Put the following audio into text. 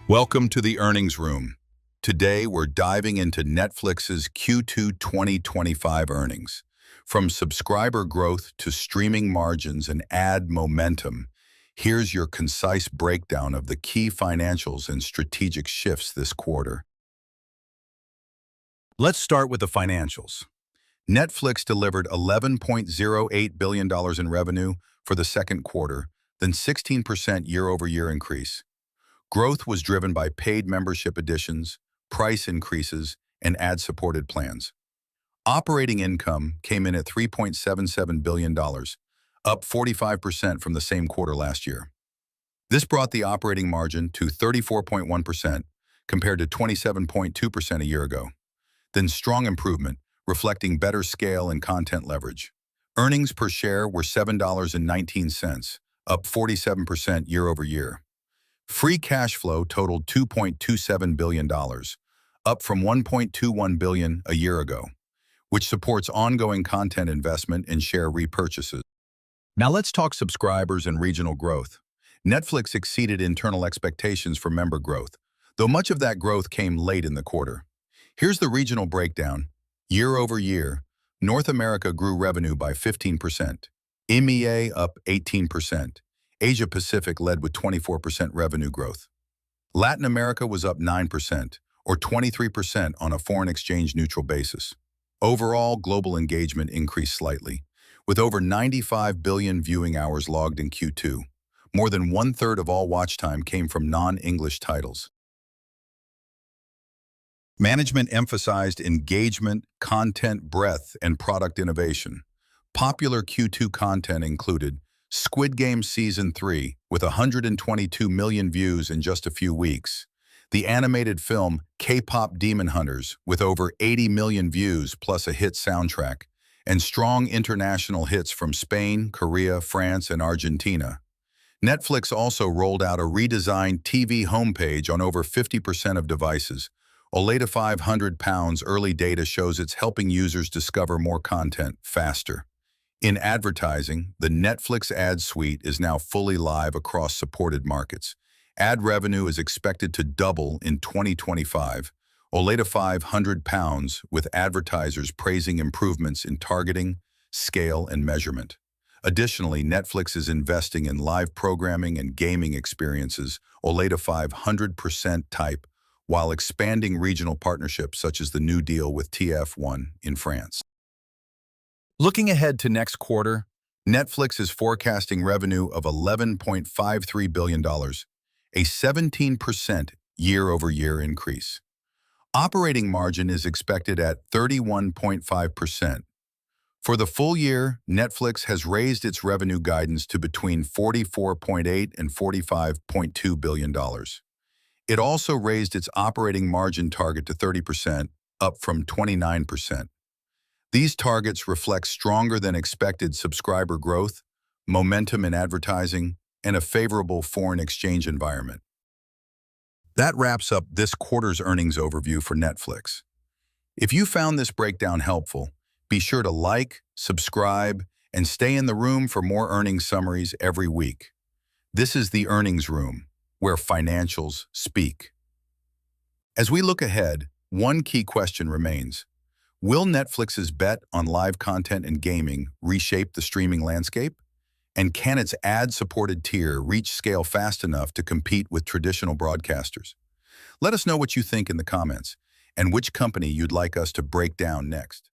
Welcome to the earnings room. Today, we're diving into Netflix's Q2 2025 earnings. From subscriber growth to streaming margins and ad momentum, here's your concise breakdown of the key financials and strategic shifts this quarter. Let's start with the financials. Netflix delivered $11.08 billion in revenue for the second quarter, then 16% year-over-year increase. Growth was driven by paid membership additions, price increases, and ad-supported plans. Operating income came in at $3.77 billion, up 45% from the same quarter last year. This brought the operating margin to 34.1% compared to 27.2% a year ago. Then strong improvement, reflecting better scale and content leverage. Earnings per share were $7.19, up 47% year-over-year. Free cash flow totaled $2.27 billion, up from $1.21 billion a year ago, which supports ongoing content investment and share repurchases. Now let's talk subscribers and regional growth. Netflix exceeded internal expectations for member growth, though much of that growth came late in the quarter. Here's the regional breakdown. Year-over-year, North America grew revenue by 15%, EMEA up 18%, Asia-Pacific led with 24% revenue growth. Latin America was up 9%, or 23% on a foreign exchange neutral basis. Overall, global engagement increased slightly, with over 95 billion viewing hours logged in Q2. More than one-third of all watch time came from non-English titles. Management emphasized engagement, content breadth, and product innovation. Popular Q2 content included Squid Game Season 3, with 122 million views in just a few weeks. The animated film K-Pop Demon Hunters, with over 80 million views plus a hit soundtrack, and strong international hits from Spain, Korea, France, and Argentina. Netflix also rolled out a redesigned TV homepage on over 50% of devices. Oleta 500 pounds early data shows it's helping users discover more content faster. In advertising, the Netflix ad suite is now fully live across supported markets. Ad revenue is expected to double in 2025. Oleta 500 pounds, with advertisers praising improvements in targeting, scale, and measurement. Additionally, Netflix is investing in live programming and gaming experiences, Oleta 500% type, while expanding regional partnerships such as the new deal with TF1 in France. Looking ahead to next quarter, Netflix is forecasting revenue of $11.53 billion, a 17% year-over-year increase. Operating margin is expected at 31.5%. For the full year, Netflix has raised its revenue guidance to between $44.8 and $45.2 billion. It also raised its operating margin target to 30%, up from 29%. These targets reflect stronger than expected subscriber growth, momentum in advertising, and a favorable foreign exchange environment. That wraps up this quarter's earnings overview for Netflix. If you found this breakdown helpful, be sure to like, subscribe, and stay in the room for more earnings summaries every week. This is the earnings room, where financials speak. As we look ahead, one key question remains. Will Netflix's bet on live content and gaming reshape the streaming landscape? And can its ad-supported tier reach scale fast enough to compete with traditional broadcasters? Let us know what you think in the comments, and which company you'd like us to break down next.